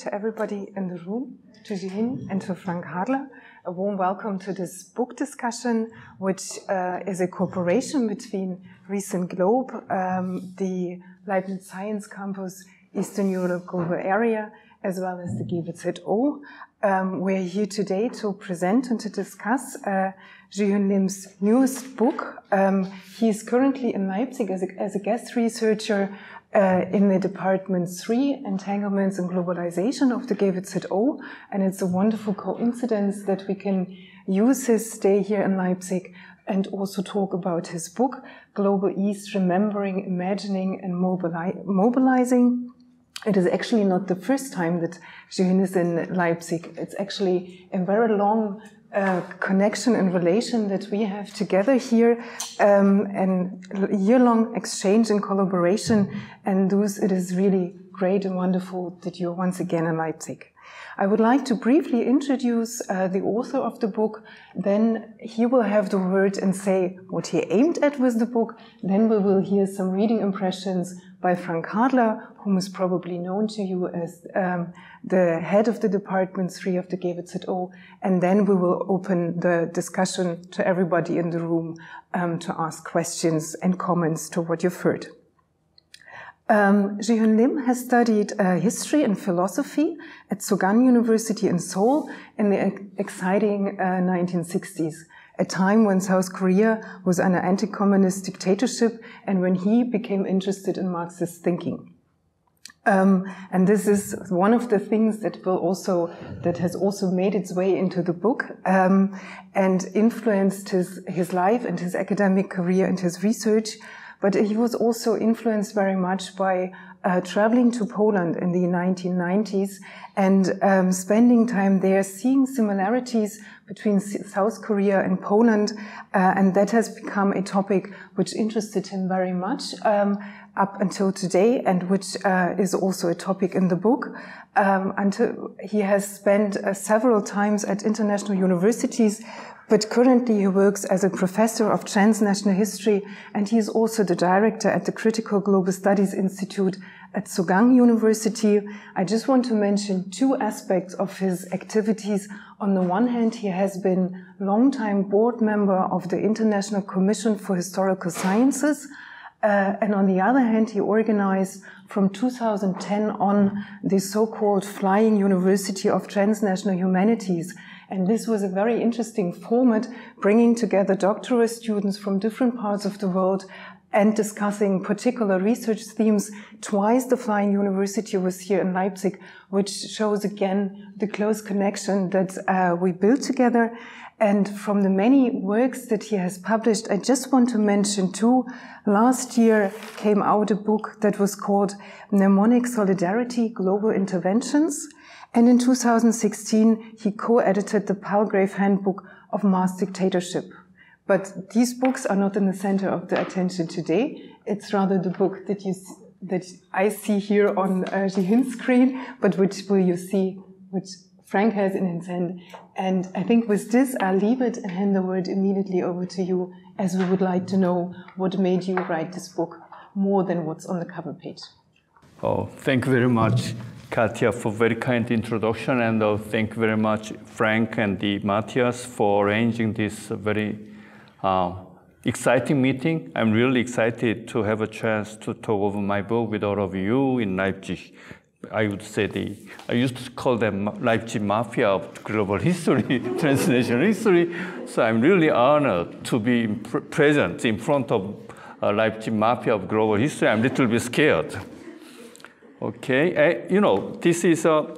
to everybody in the room, to Jie-Hyun and to Frank Hadler. A warm welcome to this book discussion, which is a cooperation between ReCentGlobe, the Leibniz Science Campus, Eastern Europe Global Area, as well as the GWZO. We're here today to present and to discuss Jie-Hyun Lim's newest book. He is currently in Leipzig as a guest researcher in the Department 3, Entanglements and Globalization of the GWZO. And it's a wonderful coincidence that we can use his stay here in Leipzig and also talk about his book, Global East, Remembering, Imagining and Mobilizing. It is actually not the first time that Jie-Hyun is in Leipzig. It's actually a very long connection and relation that we have together here, and a year-long exchange and collaboration. And thus, it is really great and wonderful that you're once again in Leipzig. I would like to briefly introduce the author of the book. Then he will have the word and say what he aimed at with the book. Then we will hear some reading impressions by Frank Hadler, whom is probably known to you as the head of the Department 3 of the GWZO. And then we will open the discussion to everybody in the room to ask questions and comments to what you've heard. Jie-Hyun Lim has studied history and philosophy at Sogang University in Seoul in the exciting 1960s, a time when South Korea was under anti-communist dictatorship and when he became interested in Marxist thinking. And this is one of the things that has also made its way into the book and influenced his life and his academic career and his research. But he was also influenced very much by traveling to Poland in the 1990s and spending time there, seeing similarities between South Korea and Poland. And that has become a topic which interested him very much up until today, and which is also a topic in the book. Until he has spent several times at international universities, but currently he works as a professor of transnational history, and he is also the director at the Critical Global Studies Institute at Sogang University. I just want to mention two aspects of his activities. On the one hand, he has been a long-time board member of the International Commission for Historical Sciences, and on the other hand, he organized from 2010 on the so-called Flying University of Transnational Humanities. And this was a very interesting format, bringing together doctoral students from different parts of the world and discussing particular research themes. Twice the Flying University was here in Leipzig, which shows again the close connection that we built together. And from the many works that he has published, I just want to mention two. Last year came out a book that was called Mnemonic Solidarity, Global Interventions. And in 2016, he co-edited the Palgrave Handbook of Mass Dictatorship. But these books are not in the center of the attention today. It's rather the book that I see here on Jie-Hyun's screen, but which Frank has in his hand. And I think with this, I'll leave it and hand the word immediately over to you, as we would like to know what made you write this book more than what's on the cover page. Oh, thank you very much, Katja, for very kind introduction, and thank you very much, Frank and Matthias, for arranging this very exciting meeting. I'm really excited to have a chance to talk over my book with all of you in Leipzig. I would say I used to call them Leipzig Mafia of global history, transnational history. So I'm really honored to be present in front of Leipzig Mafia of global history. I'm a little bit scared. Okay, this is on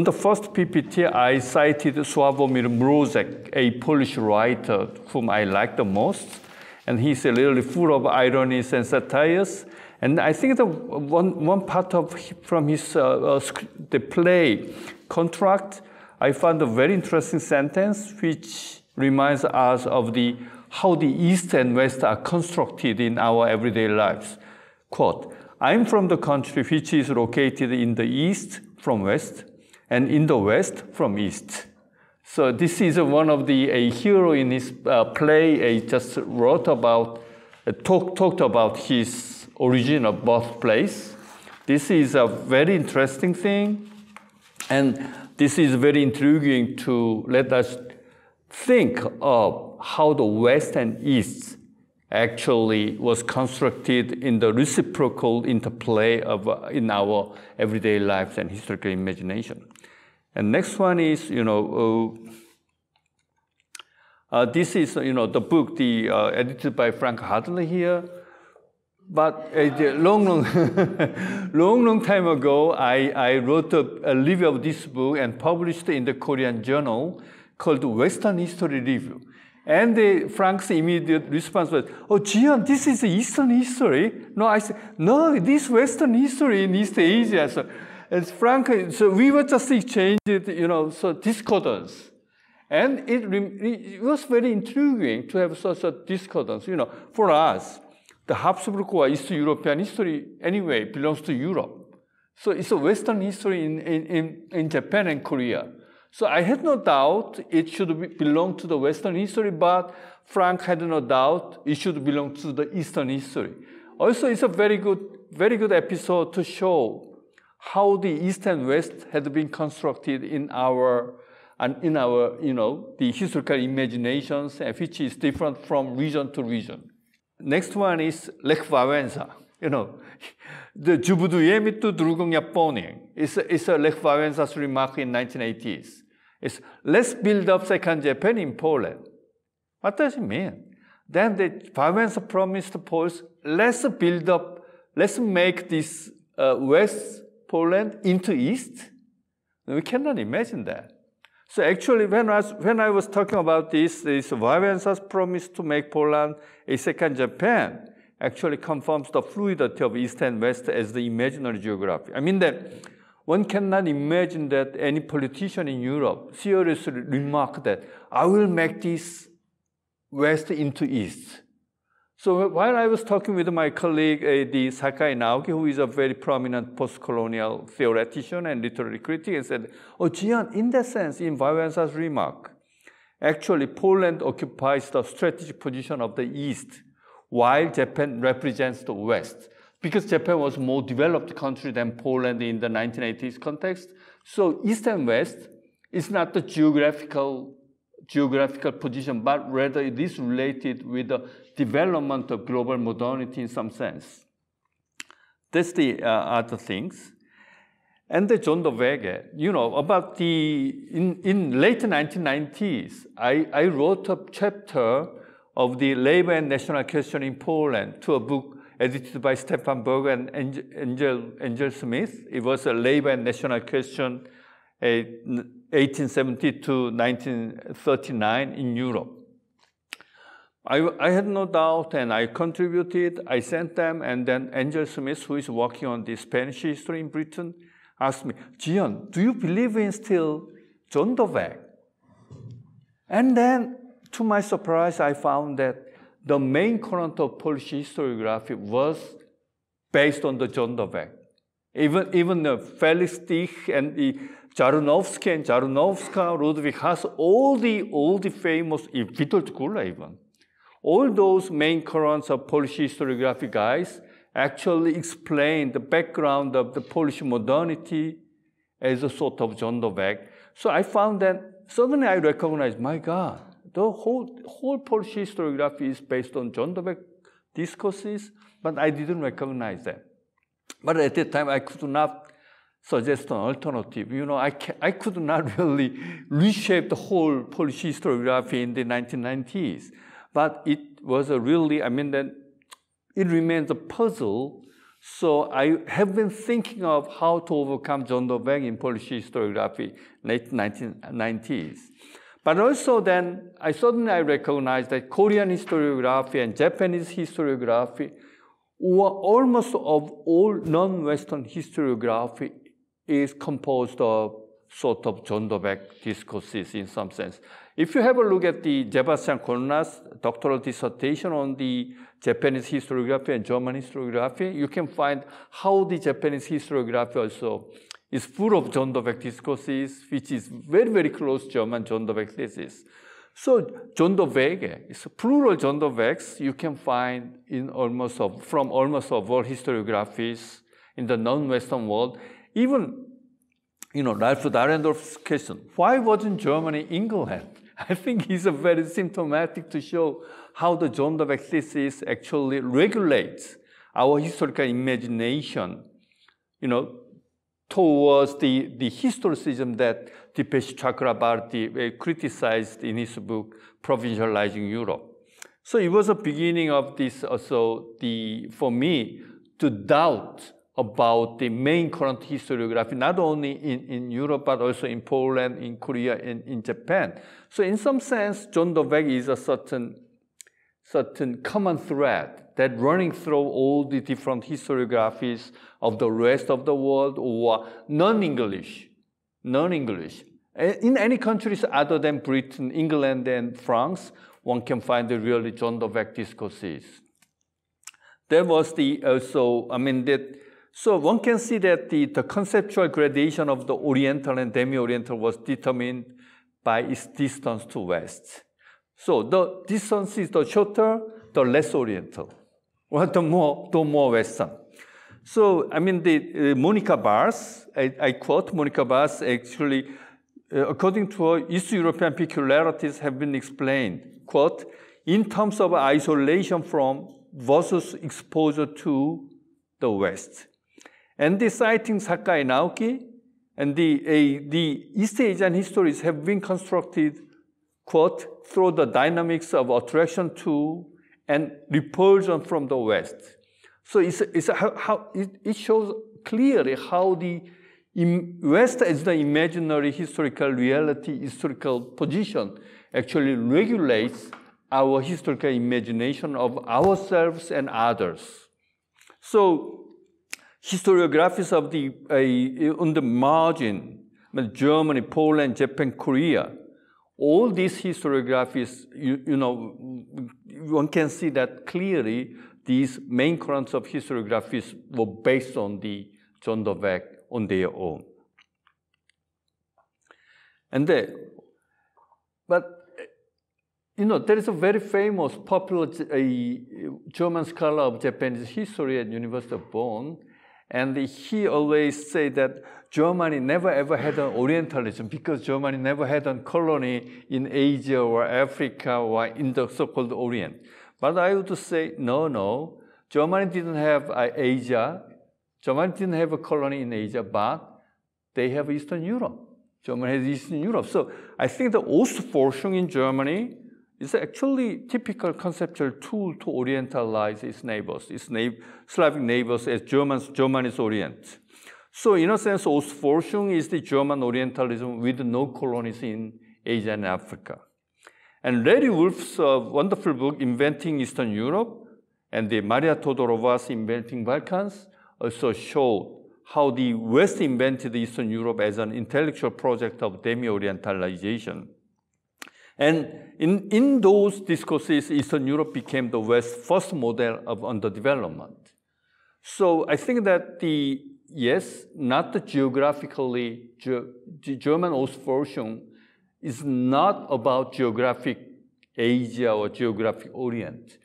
the first PPT, I cited Sławomir Mrózek, a Polish writer whom I like the most, and he's really full of ironies and satires. And I think the one part from his the play Contract, I found a very interesting sentence which reminds us of how the East and West are constructed in our everyday lives. Quote, I'm from the country which is located in the East from West, and in the West from East. So this is one of a hero in his play. Just wrote about, talked about his original birthplace, This is a very interesting thing, and this is very intriguing to let us think of how the West and East actually was constructed in the reciprocal interplay of in our everyday lives and historical imagination. And next one is, this is, the book, edited by Frank Hadler here. But a long time ago, I wrote a review of this book and published it in the Korean journal called Western History Review. And Frank's immediate response was, "Oh, Jie-Hyun, this is Eastern history." No, I said, "No, this Western history in East Asia." So, as Frank, so we were just exchanging, so discordance. And it was very intriguing to have such a discordance. For us, the Habsburg or East European history anyway belongs to Europe. So it's a Western history in Japan and Korea. So I had no doubt it should belong to the Western history, but Frank had no doubt it should belong to the Eastern history. Also, it's a very good episode to show how the East and West had been constructed in our the historical imaginations, which is different from region to region. Next one is Lech Wałęsa. The Zbudujemy tu drugą Japonię. It's a Lech Wałęsa's remark in 1980s. It's, let's build up second Japan in Poland. What does it mean? Then the Wałęsa promised the Poles, let's make this West Poland into East. We cannot imagine that. So actually, when I was talking about this Wałęsa's promise to make Poland a second Japan actually confirms the fluidity of East and West as the imaginary geography. I mean that one cannot imagine that any politician in Europe seriously remarked that I will make this West into East. So while I was talking with my colleague, the Sakai Naoki, who is a very prominent post-colonial theoretician and literary critic, and said, "Oh, Jie-Hyun, in that sense, in Wałęsa's remark, actually Poland occupies the strategic position of the East, while Japan represents the West. Because Japan was a more developed country than Poland in the 1980s context. So East and West is not the geographical position, but rather it is related with the development of global modernity in some sense." That's the other things. And the John de Wege, about in late 1990s, I wrote a chapter of the labor and national question in Poland to a book edited by Stefan Berger and Angel Smith. It was a labor and national question, 1870 to 1939 in Europe. I had no doubt, and I contributed. I sent them, and then Angel Smith, who is working on the Spanish history in Britain, asked me, "Jie-Hyun, do you believe in still John de Wege?" And then, to my surprise, I found that the main current of Polish historiography was based on the John de Wege. Even Felix Stich and the Jarunowski and Jarunowska, Ludwig Haas, all the famous, Witold Gula even, all those main currents of Polish historiography guys actually explain the background of the Polish modernity as a sort of John de Wege. So I found that suddenly I recognized, my God, the whole Polish historiography is based on John de Wege discourses, but I didn't recognize that. But at that time, I could not suggest an alternative. I could not really reshape the whole Polish historiography in the 1990s. But it was then it remains a puzzle. So I have been thinking of how to overcome John de Wege in Polish historiography late 1990s. But also then, I recognized that Korean historiography and Japanese historiography were almost of all non-Western historiography is composed of sort of John de Wege discourses in some sense. If you have a look at the Sebastian Konrad's doctoral dissertation on the Japanese historiography and German historiography, you can find how the Japanese historiography also is full of John de Wege discourses, which is very, very close German John de Wege thesis. So John de Wege, it's a plural John de Weges you can find in from almost all historiographies, in the non-Western world. Even, Ralph Dahrendorf's question, why wasn't Germany England? I think it's very symptomatic to show how the Zonderweg thesis actually regulates our historical imagination, towards the historicism that Dipesh Chakrabarty criticized in his book, Provincializing Europe. So it was a beginning of this also, for me, to doubt about the main current historiography, not only in Europe, but also in Poland, in Korea, and in Japan. So in some sense, Zonderweg is a certain common thread that running through all the different historiographies of the rest of the world or non-English. In any countries other than Britain, England, and France, one can find the really Zonderweg discourses. There was so one can see that the conceptual gradation of the Oriental and demi-Oriental was determined by its distance to West. So the distance is the shorter, the less Oriental, or the more Western. So, Monica Bars, I quote, Monica Bars actually, according to her, East European peculiarities have been explained, quote, in terms of isolation from versus exposure to the West. And the citing Sakai Naoki, and the East Asian histories have been constructed, quote, through the dynamics of attraction to and repulsion from the West. So it shows clearly how the West as the imaginary historical reality, historical position actually regulates our historical imagination of ourselves and others. So historiographies of on the margin, Germany, Poland, Japan, Korea, all these historiographies, one can see that clearly these main currents of historiographies were based on the Zonderweg on their own. There is a very famous, popular German scholar of Japanese history at University of Bonn, and he always said that Germany never ever had an Orientalism because Germany never had a colony in Asia or Africa or in the so-called Orient. But I would say, no, Germany didn't have Asia. Germany didn't have a colony in Asia, but they have Eastern Europe. Germany has Eastern Europe. So I think the Ostforschung in Germany is actually typical conceptual tool to orientalize its neighbors, Slavic neighbors as German is Orient. So in a sense, Ostforschung is the German Orientalism with no colonies in Asia and Africa. And Larry Wolf's wonderful book, Inventing Eastern Europe, and the Maria Todorova's Inventing Balkans also show how the West invented Eastern Europe as an intellectual project of demi-Orientalization. And in those discourses, Eastern Europe became the West's first model of underdevelopment. So I think that not the geographically, the German Ostforschung is not about geographic Asia or geographic Orient,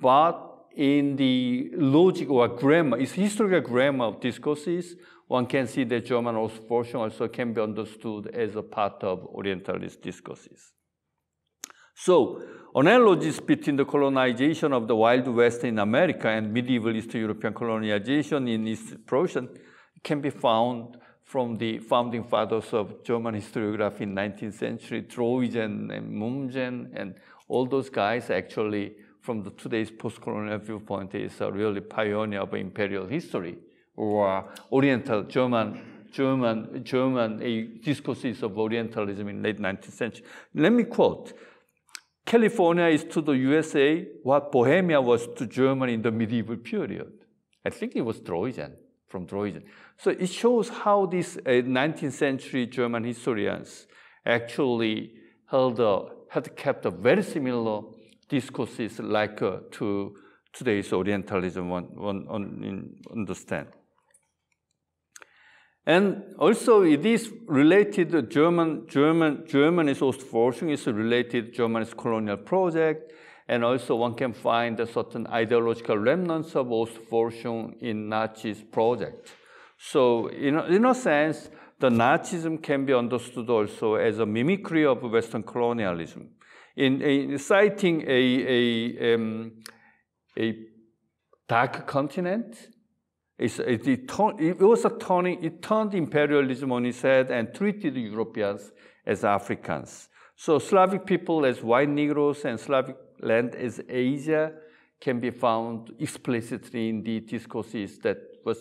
but in the logic or grammar, it's historical grammar of discourses, one can see that German Ostforschung also can be understood as a part of Orientalist discourses. So, analogies between the colonization of the Wild West in America and medieval Eastern European colonization in East Prussia can be found from the founding fathers of German historiography in 19th century, Droysen and Mommsen, and all those guys actually, from today's post-colonial viewpoint, is a really pioneer of imperial history, or Oriental German discourses of Orientalism in late 19th century. Let me quote. California is to the USA what Bohemia was to Germany in the medieval period. I think it was Droysen, from Droysen. So it shows how these 19th century German historians actually had kept a very similar discourses like to today's Orientalism one understand. And also it is related, Germany's Ostforschung is related to Germany's colonial project, and also one can find a certain ideological remnants of Ostforschung in Nazis' project. So in a sense, the Nazism can be understood also as a mimicry of Western colonialism. In citing a dark continent, it turned imperialism on its head and treated Europeans as Africans. So Slavic people as white Negroes and Slavic land as Asia can be found explicitly in the discourses that was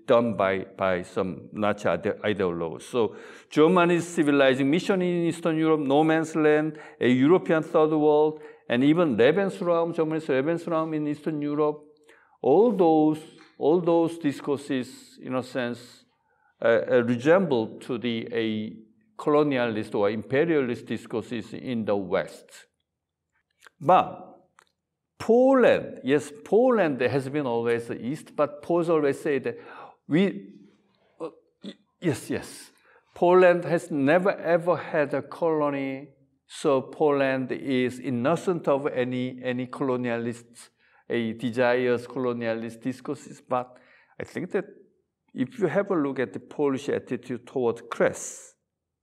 done by some Nazi ideologues. So Germany's civilizing mission in Eastern Europe, no man's land, a European third world, and even Lebensraum, Germany's Lebensraum in Eastern Europe, all those discourses, in a sense, resemble to the colonialist or imperialist discourses in the West. But Poland, yes, Poland has been always the East, but Poles always say that yes, Poland has never ever had a colony, so Poland is innocent of any colonialist, desires colonialist discourses. But I think that if you have a look at the Polish attitude toward Kres,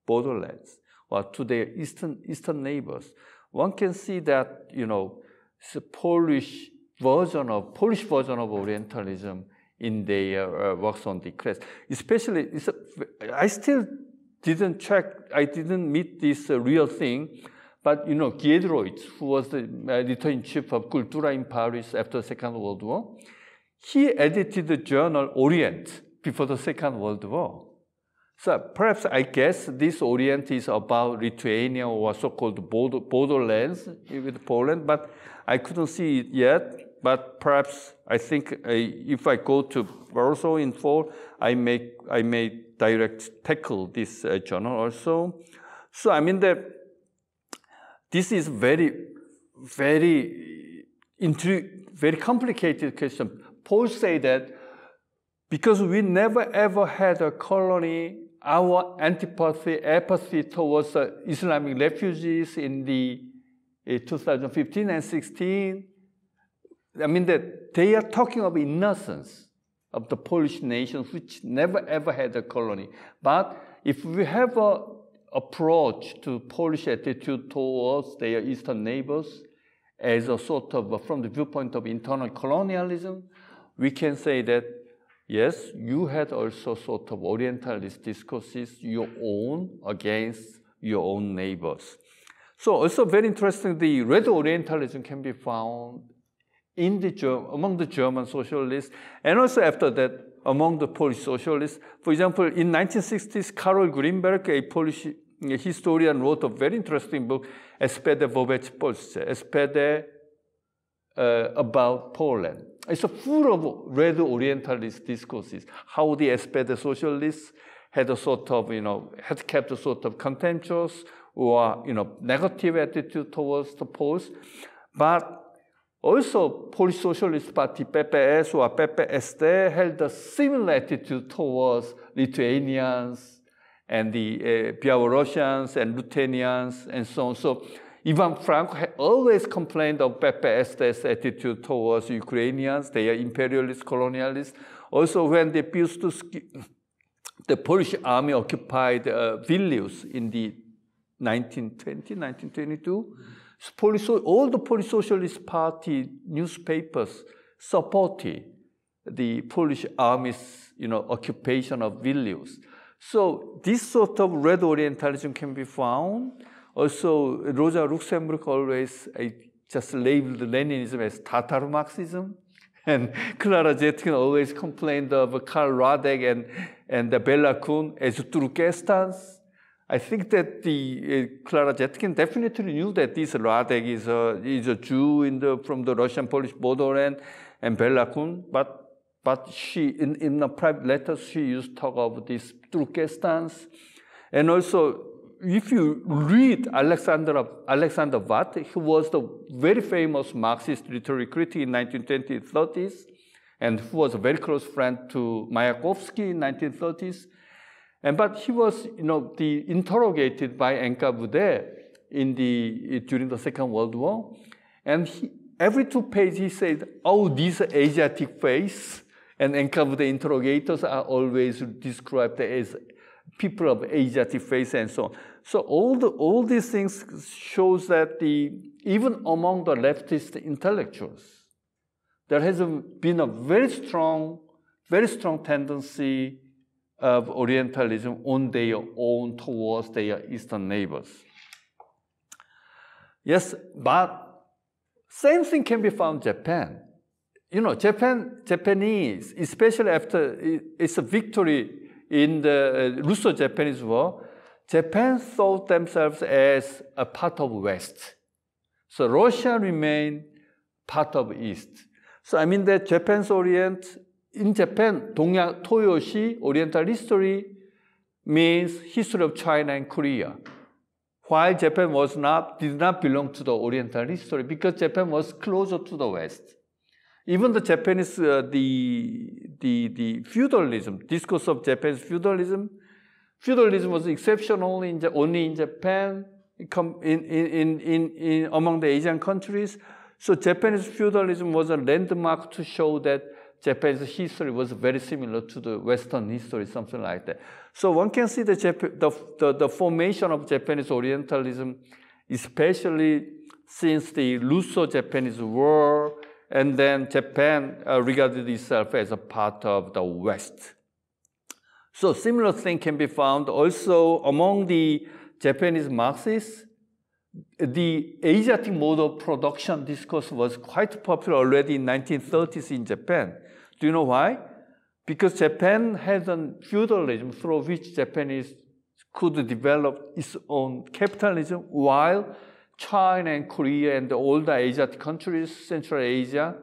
borderlands, or to their eastern neighbors, one can see that, it's a Polish version of Orientalism in their works on the Kres. Especially, I still didn't check, I didn't meet this real thing, but Giedroyc, who was the editor-in-chief of Kultura in Paris after the Second World War, he edited the journal Orient before the Second World War. So perhaps I guess this Orient is about Lithuania or so-called borderlands with Poland, but I couldn't see it yet. But perhaps I think if I go to Warsaw in fall, I may direct tackle this journal also. So I mean that this is very complicated question. Poles say that because we never ever had a colony, our apathy towards Islamic refugees in the 2015 and 16, I mean that they are talking of innocence of the Polish nation, which never ever had a colony. But if we have an approach to Polish attitude towards their eastern neighbors as a sort of, from the viewpoint of internal colonialism, we can say that yes, you had also sort of Orientalist discourses, your own against your own neighbors. So also very interesting, the Red Orientalism can be found in among the German socialists, and also after that among the Polish socialists. For example, in 1960s, Karol Grünberg, a Polish historian, wrote a very interesting book, SPD wobec Polsce, SPD about Poland. It's full of Red Orientalist discourses, how the SPD socialists had a sort of, had kept a sort of contemptuous or, negative attitude towards the Poles. But also, Polish Socialist Party, PPS or PPSD, held a similar attitude towards Lithuanians and the Belarusians and Ruthenians and so on. So Ivan Franko had always complained of PPSD's attitude towards Ukrainians. They are imperialist, colonialists. Also, when the Polish army occupied Vilnius in the 1922, all the Polish Socialist Party newspapers supported the Polish army's, occupation of Vilnius. So this sort of Red Orientalism can be found. Also, Rosa Luxemburg always just labeled Leninism as Tatar Marxism. And Clara Zetkin always complained of Karl Radek and the Bela Kun as Turkestans. I think that Clara Zetkin definitely knew that this Radek is a Jew from the Russian-Polish borderland, and Bela Kun, but she, in a private letter, she used to talk of this Turkestans. And also, if you read Alexander Watt, he was the very famous Marxist literary critic in 1920s, 30s, and who was a very close friend to Mayakovsky in 1930s. But he was, interrogated by NKVD during the Second World War. And every 2 pages he said, oh, these Asiatic face and encounter interrogators are always described as people of Asiatic face and so on. So all these things shows that even among the leftist intellectuals, there has been a very strong tendency of Orientalism on their own towards their Eastern neighbors. Yes, but same thing can be found in Japan. You know, Japanese, especially after its victory in the Russo-Japanese War, Japan thought themselves as a part of West. So Russia remained part of East. So I mean that Japan's Orient, in Japan, Toyoshi, Oriental history, means history of China and Korea. While Japan did not belong to the Oriental history because Japan was closer to the West. Even the Japanese, the feudalism, discourse of Japanese feudalism was exceptional only in Japan, among the Asian countries. So Japanese feudalism was a landmark to show that Japanese history was very similar to the Western history, something like that. So one can see the formation of Japanese Orientalism, especially since the Russo-Japanese War, and then Japan regarded itself as a part of the West. So similar thing can be found also among the Japanese Marxists. The Asiatic mode of production discourse was quite popular already in 1930s in Japan. Do you know why? Because Japan had a feudalism through which Japanese could develop its own capitalism, while China and Korea and all the Asiatic countries, Central Asia,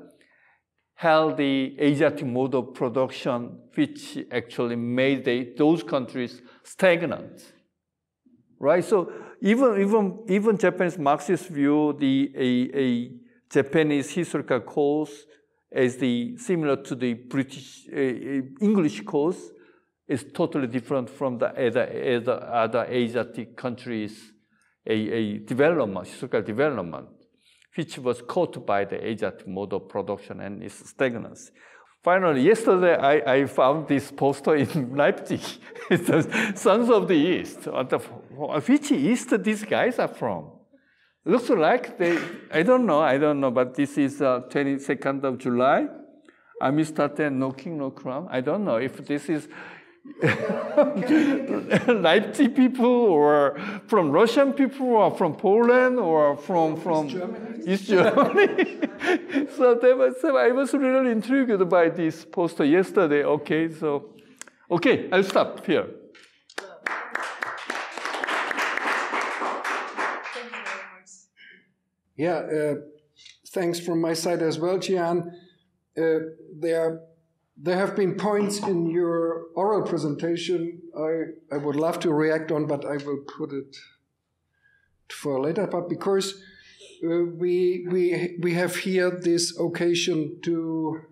held the Asiatic mode of production, which actually made those countries stagnant, right? So even Japanese Marxists view a Japanese historical course as similar to the British English course is totally different from the other Asiatic countries. A development, historical development, which was caught by the Asiatic mode of production and its stagnancy. Finally, yesterday I found this poster in Leipzig. It's the Sons of the East. Which East these guys are from? Looks like I don't know, but this is 22nd of July. I started knocking around. I don't know if this is Leipzig people, or from Russian people, or from Poland, or from East Germany. So I was really intrigued by this poster yesterday. Okay, I'll stop here. Thank you very much. Yeah, thanks from my side as well, Jie-Hyun. There have been points in your oral presentation I would love to react on, but I will put it for later. But because we have here this occasion to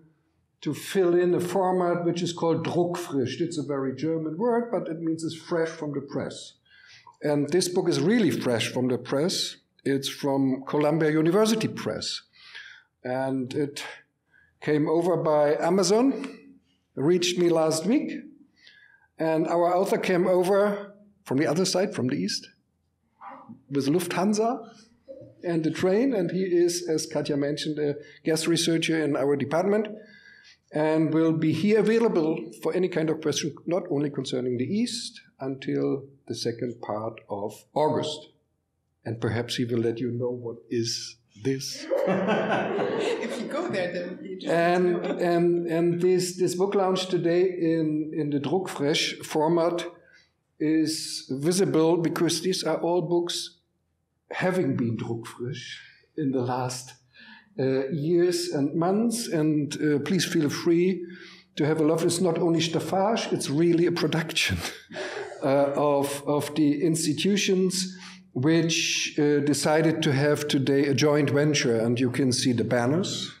fill in a format which is called Druckfrisch. It's a very German word, but it means it's fresh from the press. And this book is really fresh from the press. It's from Columbia University Press. And it came over by Amazon, reached me last week, and our author came over from the other side, from the east, with Lufthansa and the train, and he is, as Katja mentioned, a guest researcher in our department, and will be here available for any kind of question, not only concerning the East, until the second part of August. And perhaps he will let you know what is this. If you go there, then you just and this book launch today in the Druckfrisch format is visible because these are all books having been Druckfrisch in the last years and months. And please feel free to have a look. It's not only staffage, it's really a production of the institutions which decided to have today a joint venture. And you can see the banners.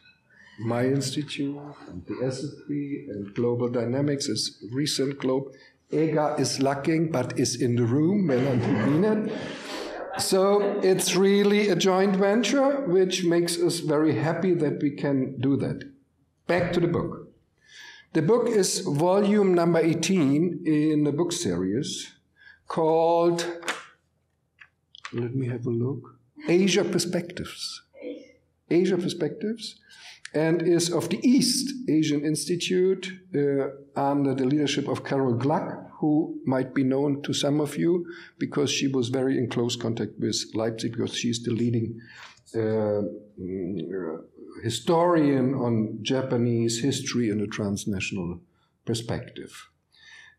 My Institute, and the SF3, and Global Dynamics is ReCentGlobe. EGA is lacking, but is in the room, So it's really a joint venture, which makes us very happy that we can do that. Back to the book. The book is volume number 18 in a book series called, let me have a look, Asia Perspectives. Asia Perspectives, and is of the East Asian Institute under the leadership of Carol Gluck, who might be known to some of you because she was very in close contact with Leipzig, because she's the leading historian on Japanese history in a transnational perspective.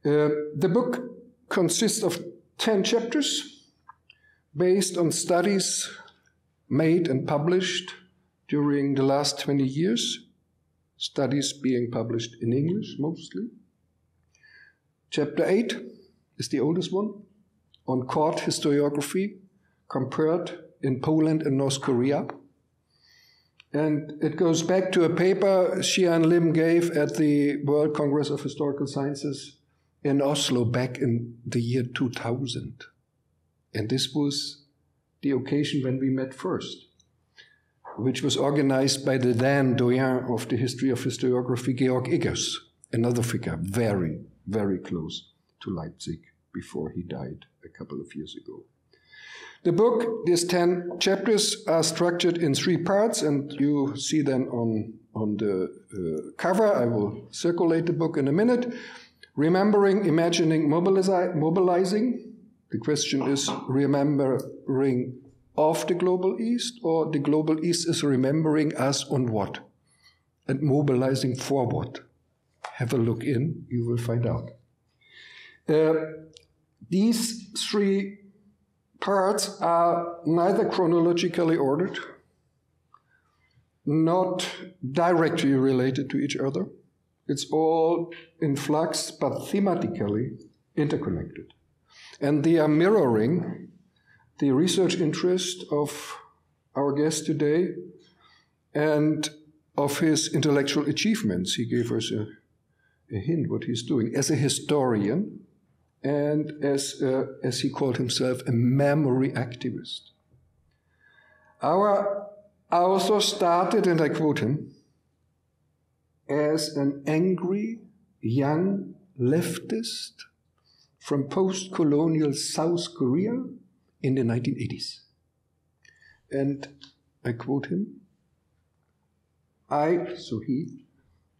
The book consists of 10 chapters based on studies made and published during the last 20 years, studies being published in English mostly. Chapter 8 is the oldest one, on court historiography compared in Poland and North Korea. And it goes back to a paper Jie-Hyun Lim gave at the World Congress of Historical Sciences in Oslo back in the year 2000. And this was the occasion when we met first, which was organized by the then doyen of the history of historiography, Georg Iggers, another figure very, very close to Leipzig before he died a couple of years ago. The book, these 10 chapters, are structured in 3 parts, and you see them on the cover. I will circulate the book in a minute. Remembering, imagining, mobilizing. The question is remembering of the Global East, or the Global East is remembering us on what? And mobilizing for what? Have a look in, you will find out. These 3 parts are neither chronologically ordered, not directly related to each other. It's all in flux, but thematically interconnected. And they are mirroring the research interest of our guest today and of his intellectual achievements. He gave us a hint what he's doing as a historian and as he called himself, a memory activist. Our author started, and I quote him, as an angry young leftist from post-colonial South Korea in the 1980s. And I quote him, he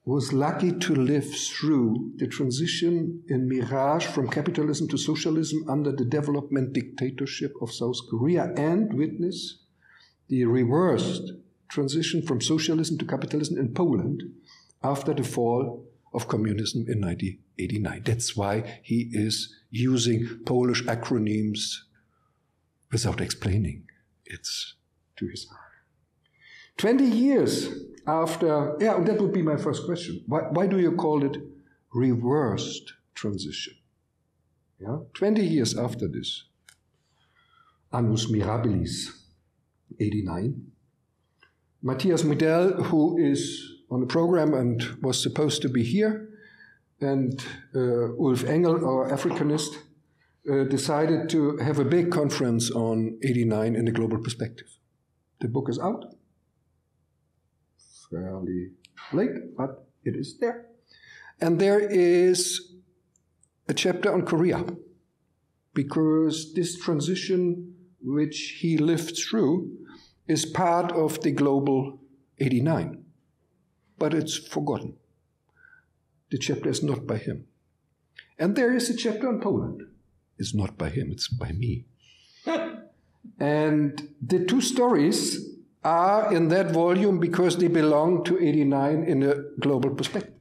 was lucky to live through the transition in mirage from capitalism to socialism under the development dictatorship of South Korea and witness the reversed transition from socialism to capitalism in Poland after the fall of communism in 1989. That's why he is using Polish acronyms without explaining. It's to his heart. 20 years after, and that would be my first question. Why do you call it reversed transition? 20 years after this, Annus Mirabilis, 89, Matthias Midel, who is on the program and was supposed to be here, and Ulf Engel, our Africanist, decided to have a big conference on 89 in the global perspective. The book is out. Fairly late, but it is there. And there is a chapter on Korea, because this transition which he lived through is part of the global 89. But it's forgotten. The chapter is not by him. And there is a chapter on Poland. It's not by him, it's by me. And the 2 stories are in that volume because they belong to 89 in a global perspective.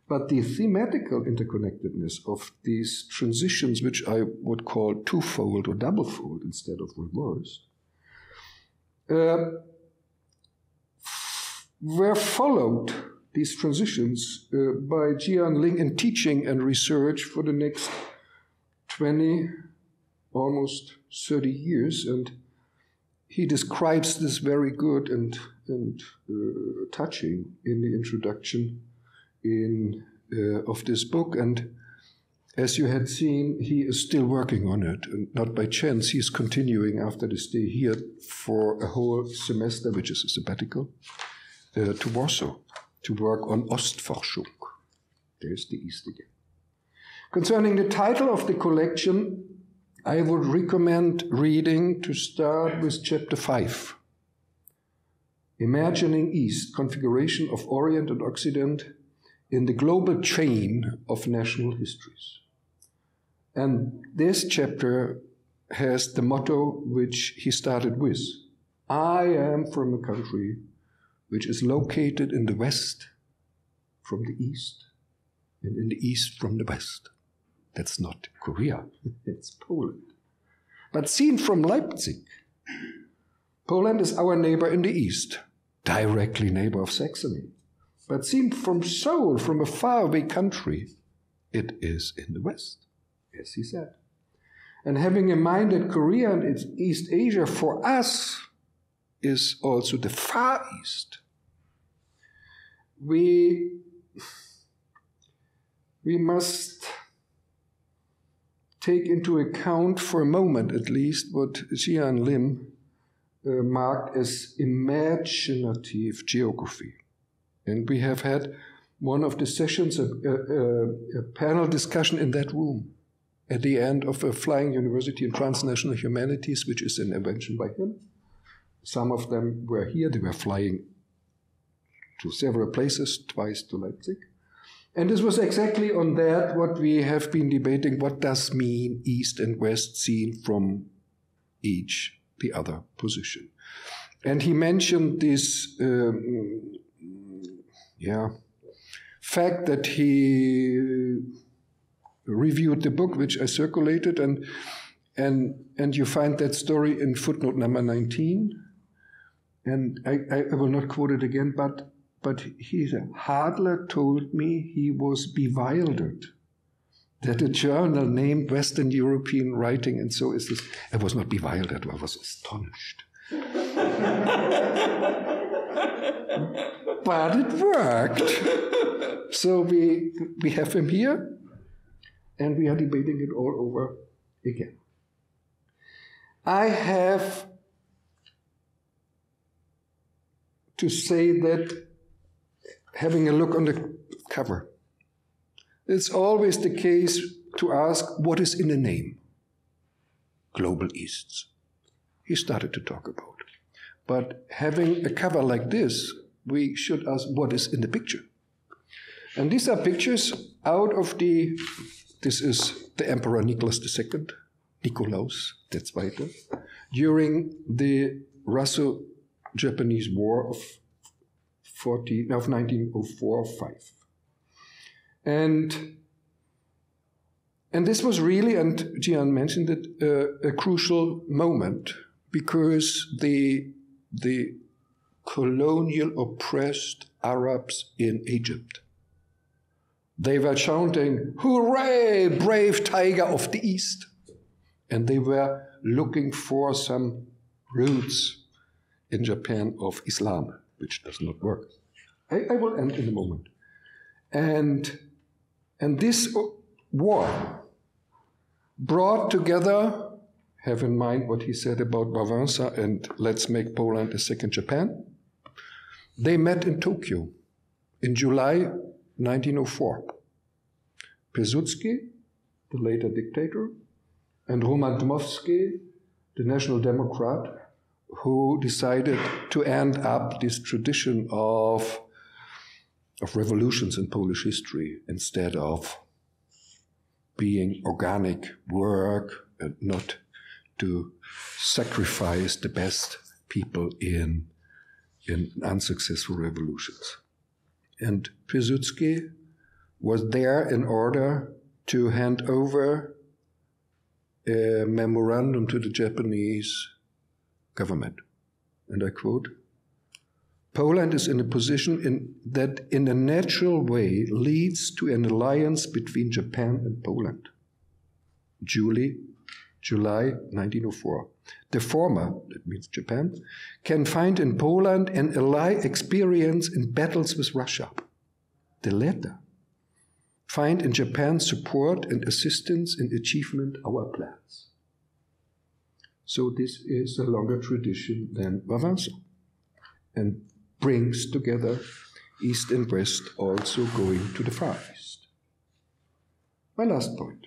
But the thematical interconnectedness of these transitions, which I would call twofold or doublefold instead of reversed, were followed, these transitions, by Jie-Hyun Lim in teaching and research for the next 20, almost 30 years. And he describes this very good and touching in the introduction of this book. And as you had seen, he is still working on it, and not by chance. He is continuing after the stay here for a whole semester, which is a sabbatical, to Warsaw, to work on Ostforschung. There's the East again. Concerning the title of the collection, I would recommend reading to start with chapter 5. Imagining East, Configuration of Orient and Occident in the Global Chain of National Histories. And this chapter has the motto which he started with. I am from a country which is located in the West from the East, and in the East from the West. That's not Korea, it's Poland. But seen from Leipzig, Poland is our neighbor in the East, directly neighbor of Saxony. But seen from Seoul, from a faraway country, it is in the West, as he said. And having in mind that Korea and its East Asia for us is also the Far East, we must take into account for a moment at least what Jie-Hyun Lim marked as imaginative geography. And we have had one of the sessions, a panel discussion in that room at the end of a flying university in Transnational Humanities, which is an invention by him. Some of them were here. They were flying to several places, twice to Leipzig. And this was exactly on that what we have been debating. What does mean East and West seen from each the other position? And he mentioned this fact that he reviewed the book which I circulated, and you find that story in footnote number 19. And I will not quote it again, but he said, Hadler told me he was bewildered that a journal named Western European Writing, and so is this. I was not bewildered, I was astonished. But it worked. So we have him here, and we are debating it all over again. I have to say that, having a look on the cover, it's always the case to ask what is in a name. Global Easts. He started to talk about it. But having a cover like this, we should ask what is in the picture. And these are pictures out of this is the Emperor Nicholas II, Nikolaus II, during the Russo-Japanese War of 1904-5. And this was really, and Jie-Hyun mentioned it, a crucial moment, because the colonial oppressed Arabs in Egypt, they were shouting, "Hooray, brave tiger of the East!" And they were looking for some roots in Japan of Islam, which does not work. I will end in a moment. And this war brought together, have in mind what he said about Wałęsa and let's make Poland a second Japan. They met in Tokyo in July 1904. Piłsudski, the later dictator, and Roman Dmowski, the National Democrat, who decided to end up this tradition of revolutions in Polish history instead of being organic work and not to sacrifice the best people in unsuccessful revolutions. And Piłsudski was there in order to hand over a memorandum to the Japanese government. And I quote, Poland is in a position that in a natural way leads to an alliance between Japan and Poland. July 1904. The former, that means Japan, can find in Poland an ally experience in battles with Russia. The latter find in Japan support and assistance in achievement our plans. So this is a longer tradition than Wawanzo, and brings together East and West, also going to the Far East. My last point,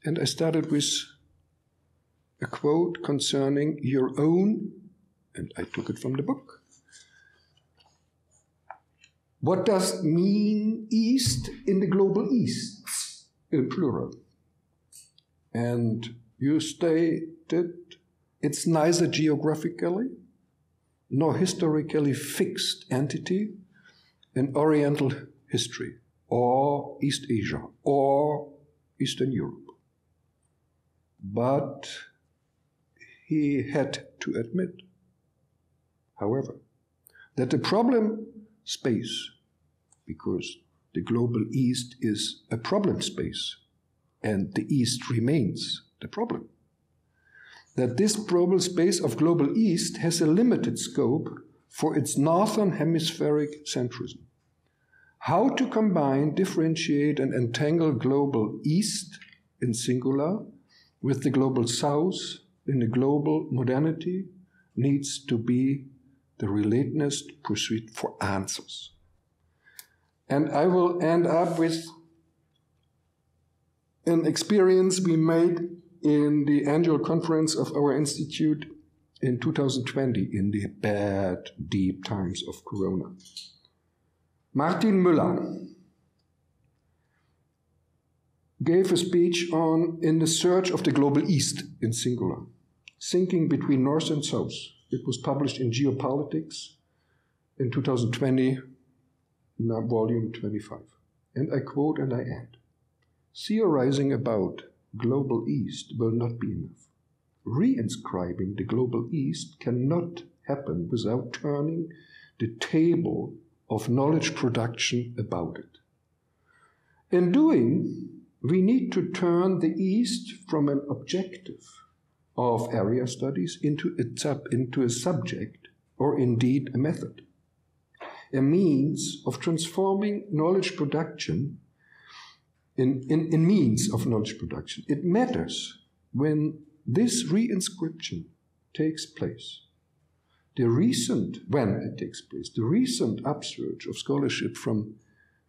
and I started with a quote concerning your own, and I took it from the book. What does mean East in the global East, in plural? And you stated it's neither geographically nor historically fixed entity in Oriental history, or East Asia, or Eastern Europe. But he had to admit, however, that the problem space, because the global East is a problem space, and the East remains the problem, that this problem space of global East has a limited scope for its northern hemispheric centrism. How to combine, differentiate, and entangle global East in singular with the global South in the global modernity needs to be the relentless pursuit for answers. And I will end up with an experience we made in the annual conference of our institute in 2020, in the bad, deep times of Corona. Martin Müller gave a speech on In the Search of the Global East in singular, sinking between North and South. It was published in Geopolitics in 2020, volume 25. And I quote and I add, theorizing about global East will not be enough. Reinscribing the global East cannot happen without turning the table of knowledge production about it. In doing, we need to turn the East from an objective of area studies into a subject, or indeed a method, a means of transforming knowledge production in means of knowledge production. It matters when this reinscription takes place. When it takes place, the recent upsurge of scholarship from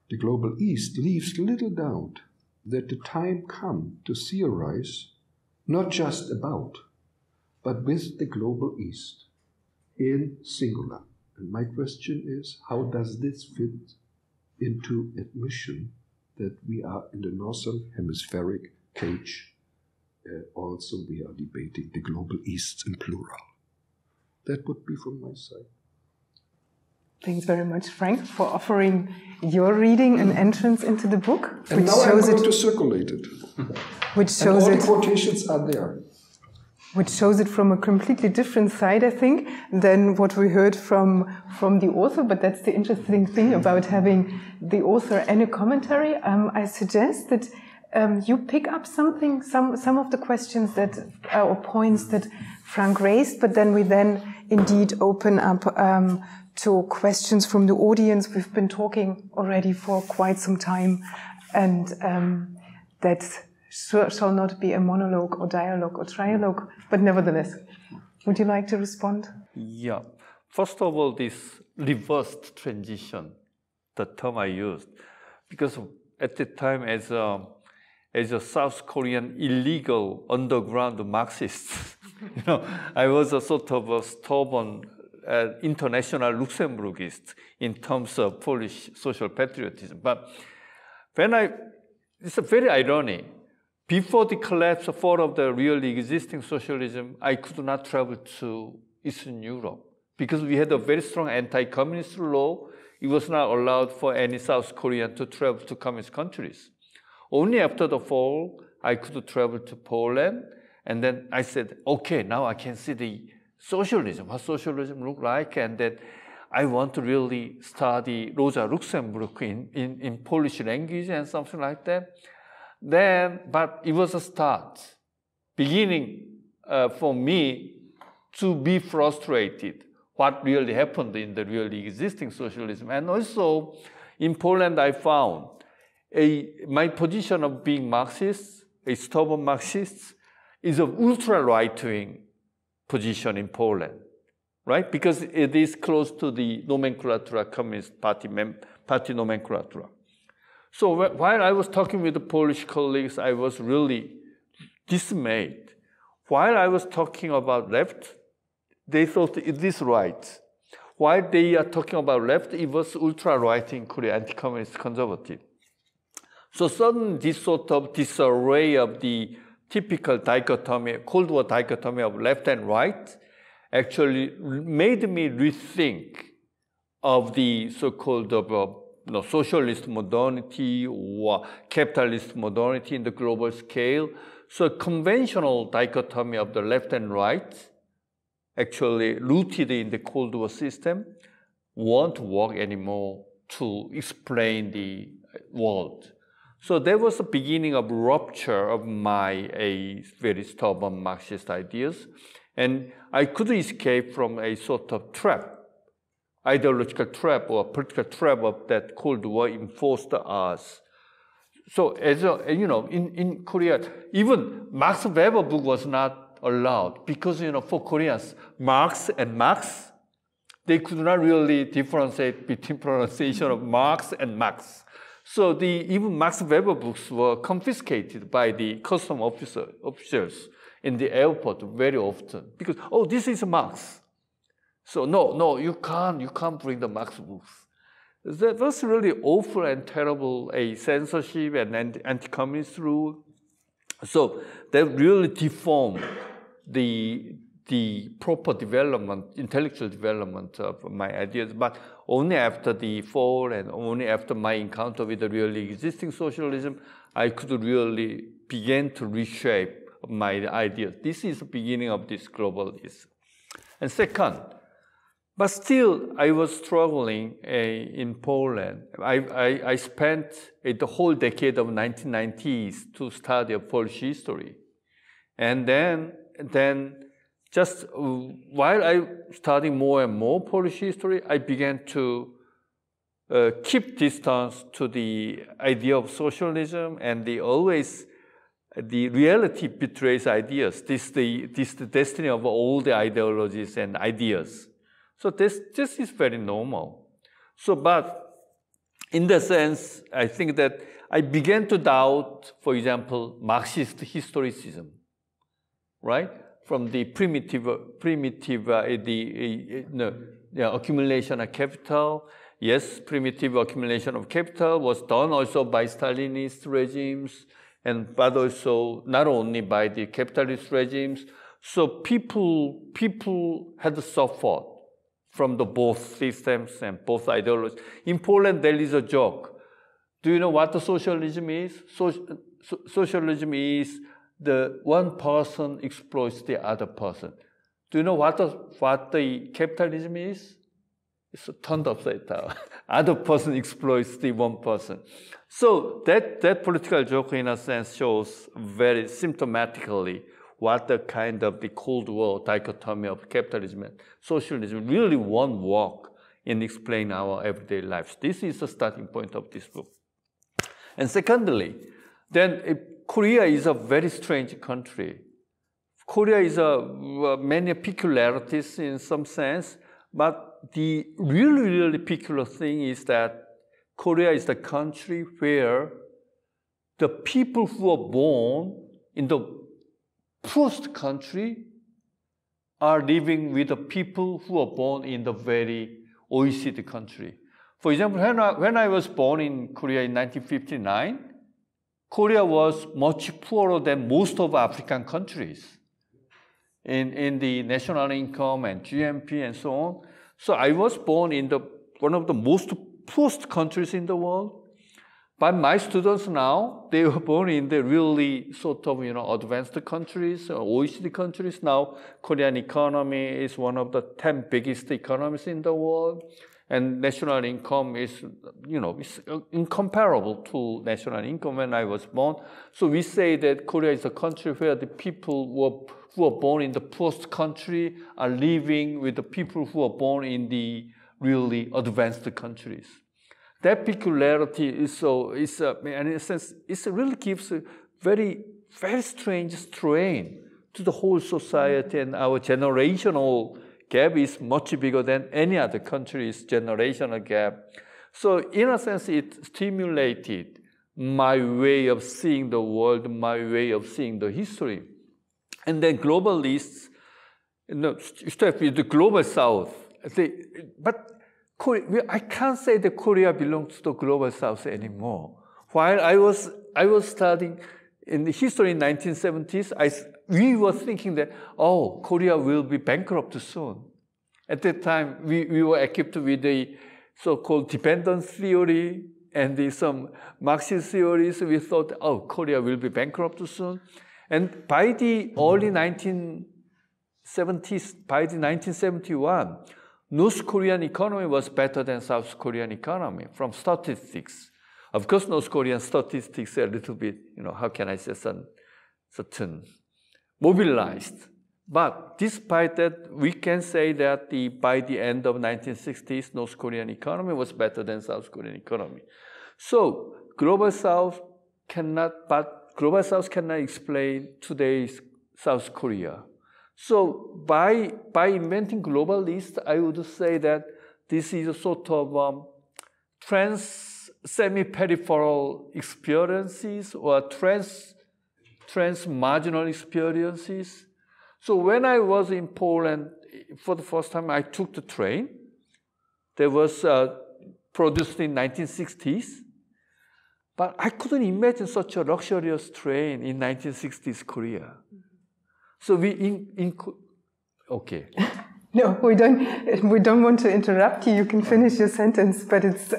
the global East leaves little doubt that the time comes to theorize not just about, but with the global East in singular. And my question is, how does this fit into admission that we are in the northern hemispheric cage? Also, we are debating the global East in plural. That would be from my side. Thanks very much, Frank, for offering your reading and entrance into the book. And now I'm going to circulate it. Which shows and all the quotations are there. Which shows it from a completely different side, I think, than what we heard from the author. But that's the interesting thing about having the author and a commentary. I suggest that you pick up some of the questions that or points that Frank raised, but then we indeed open up to questions from the audience. We've been talking already for quite some time, and that shall not be a monologue or dialogue or trialogue, but nevertheless. Would you like to respond? Yeah. First of all, this reversed transition, the term I used, because at the time as a South Korean illegal underground Marxist, I was a sort of a stubborn international Luxembourgist in terms of Polish social patriotism. But it's a very irony. Before the collapse of all of the really existing socialism, I could not travel to Eastern Europe because we had a very strong anti-communist law. It was not allowed for any South Korean to travel to communist countries. Only after the fall, I could travel to Poland. And then I said, okay, now I can see the socialism, what socialism look like. And then I want to really study Rosa Luxemburg in Polish language and something like that. But it was a start, beginning for me to be frustrated what really happened in the really existing socialism. And also in Poland, I found my position of being Marxist, a stubborn Marxist, is an ultra-right-wing position in Poland, right? Because it is close to the nomenclatura, Communist Party nomenclatura. So while I was talking with the Polish colleagues, I was really dismayed. While I was talking about left, they thought it is right. While they are talking about left, it was ultra-right in Korea, anti-communist conservative. So suddenly this sort of disarray of the typical dichotomy, Cold War dichotomy of left and right, actually made me rethink of the so-called socialist modernity or capitalist modernity in the global scale. So conventional dichotomy of the left and right, actually rooted in the Cold War system, won't work anymore to explain the world. So that was the beginning of rupture of my very stubborn Marxist ideas. And I couldn't escape from a sort of trap, ideological trap or political trap of that Cold War enforced us. So as in Korea, even Max Weber book was not allowed because, for Koreans, Marx and Max, they could not really differentiate between pronunciation of Marx and Max. So even Max Weber books were confiscated by the custom officials in the airport very often because, oh, this is Marx. So no, you can't bring the Marx books. That was really awful and terrible, a censorship and anti-communist rule. So that really deformed the proper development, intellectual development of my ideas. But only after the fall and only after my encounter with the really existing socialism, I could really begin to reshape my ideas. This is the beginning of this globalism. And second, but still, I was struggling in Poland. I spent the whole decade of 1990s to study Polish history. And then just while I studied more and more Polish history, I began to keep distance to the idea of socialism, and the reality betrays ideas. This the destiny of all the ideologies and ideas. So this is very normal. So, but in that sense, I think that I began to doubt, for example, Marxist historicism, right? From the primitive accumulation of capital. Yes, primitive accumulation of capital was done also by Stalinist regimes, but also not only by the capitalist regimes. So people had suffered from the both systems and both ideologies. In Poland, there is a joke. Do you know what the socialism is? Socialism is the one person exploits the other person. Do you know what the capitalism is? It's turned upside down. Other person exploits the one person. So that political joke, in a sense, shows very symptomatically what the kind of the Cold War dichotomy of capitalism and socialism really won't work in explaining our everyday lives. This is the starting point of this book. And secondly, then Korea is a very strange country. Korea is many peculiarities in some sense, but the really peculiar thing is that Korea is the country where the people who are born in the poorest country are living with the people who are born in the very OECD country. For example, when I was born in Korea in 1959, Korea was much poorer than most of African countries in the national income and GNP and so on. So I was born in one of the most poorest countries in the world. But my students now, they were born in the really sort of, advanced countries, OECD countries. Now, Korean economy is one of the 10 biggest economies in the world. And national income is, it's incomparable to national income when I was born. So we say that Korea is a country where the people who are born in the poorest country are living with the people who are born in the really advanced countries. that peculiarity is in a sense, it really gives a very, very strange strain to the whole society, and our generational gap is much bigger than any other country's generational gap. So in a sense, it stimulated my way of seeing the world, my way of seeing the history. And then globalists, start with the global South. But I can't say that Korea belongs to the global South anymore. While I was studying in the history in the 1970s, we were thinking that, oh, Korea will be bankrupt soon. At that time, we were equipped with the so-called dependence theory and some Marxist theories. We thought, oh, Korea will be bankrupt soon. And by the early 1970s, by the 1971, North Korean economy was better than South Korean economy from statistics. Of course, North Korean statistics are a little bit, how can I say, certain mobilized. But despite that, we can say that by the end of 1960s, North Korean economy was better than South Korean economy. So global South cannot explain today's South Korea. So by inventing globalists, I would say that this is a sort of semi-peripheral experiences or trans-marginal experiences. So when I was in Poland, for the first time, I took the train. That was produced in 1960s. But I couldn't imagine such a luxurious train in 1960s Korea. So okay. No, we don't want to interrupt you. You can finish your sentence, but it's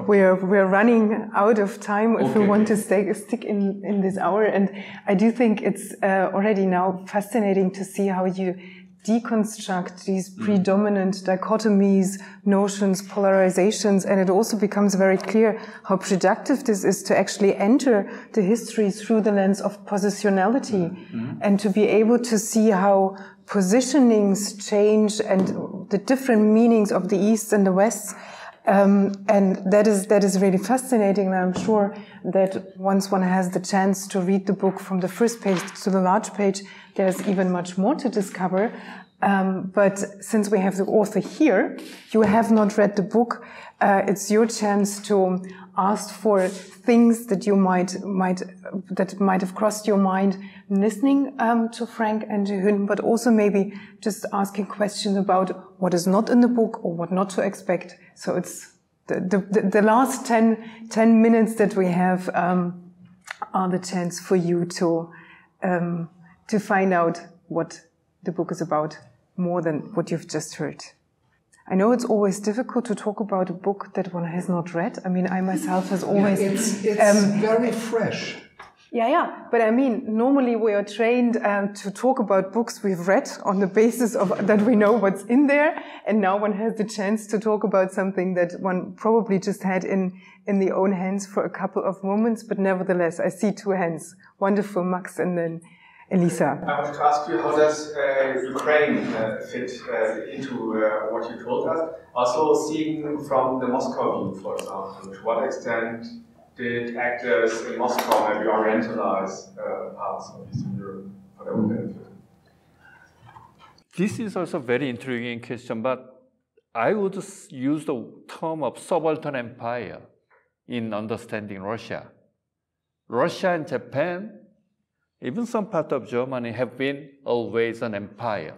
we're running out of time if we want to stick in this hour. And I do think it's already now fascinating to see how you deconstruct these predominant dichotomies, notions, polarizations, and it also becomes very clear how productive this is to actually enter the history through the lens of positionality and to be able to see how positionings change and the different meanings of the East and the West. And that is really fascinating. And I'm sure that once one has the chance to read the book from the first page to the large page, there's even much more to discover. But since we have the author here, you have not read the book. It's your chance to ask for things that you might have crossed your mind listening to Frank and Jie-Hyun, but also maybe just asking questions about what is not in the book or what not to expect. So it's the last 10 minutes that we have are the chance for you to find out what the book is about more than what you've just heard. I know it's always difficult to talk about a book that one has not read. I mean, I myself has always... It's very fresh. Yeah. But I mean, normally we are trained to talk about books we've read on the basis of that we know what's in there. And now one has the chance to talk about something that one probably just had in the own hands for a couple of moments. But nevertheless, I see two hands. Wonderful, Max, and then Elisa. I want to ask you, how does Ukraine fit into what you told us? Also, seeing from the Moscow view, for example, to what extent did actors in Moscow maybe orientalize parts of Eastern Europe for their own benefit? This is also a very intriguing question, but I would use the term of subaltern empire in understanding Russia. Russia and Japan, even some part of Germany, have been always an empire.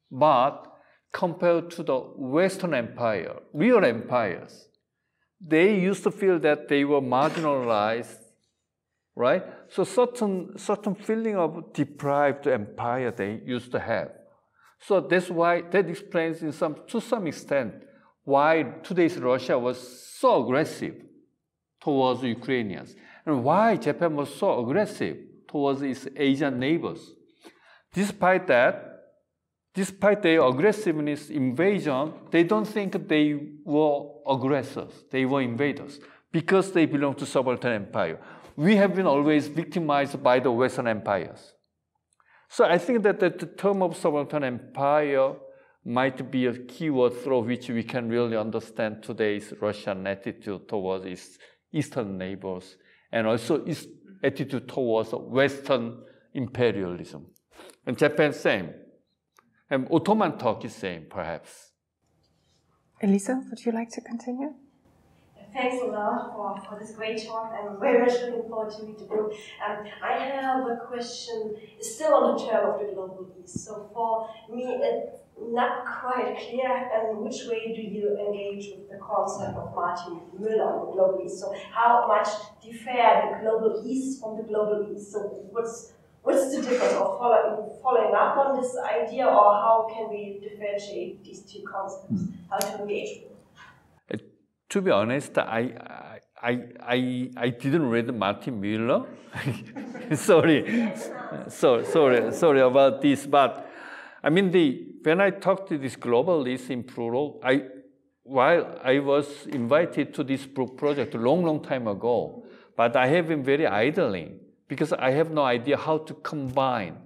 But compared to the Western empire, real empires, they used to feel that they were marginalized, right? So certain feeling of deprived empire they used to have. So that's why, that explains to some extent why today's Russia was so aggressive towards Ukrainians, and why Japan was so aggressive towards its Asian neighbors. Despite their aggressiveness, invasion, they don't think they were aggressors. They were invaders because they belong to subaltern empire. We have been always victimized by the Western empires. So I think that the term of subaltern empire might be a keyword through which we can really understand today's Russian attitude towards its eastern neighbors, and also its attitude towards Western imperialism. And Japan, same. And Ottoman Turkey, same, perhaps. Elisa, would you like to continue? Thanks a lot for this great talk. I'm very much looking forward to read the book. I have a question still on the term of the global east. So for me, it's not quite clear which way do you engage with the concept of Martin Müller on the global east. So how much differ the global east from the global east? So what's the difference of following up on this idea, or how can we differentiate these two concepts? How to engage with them? To be honest, I didn't read Martin Müller. sorry about this. But I mean, when I talked to this globalists in plural, while I was invited to this book project a long time ago, but I have been very idling because I have no idea how to combine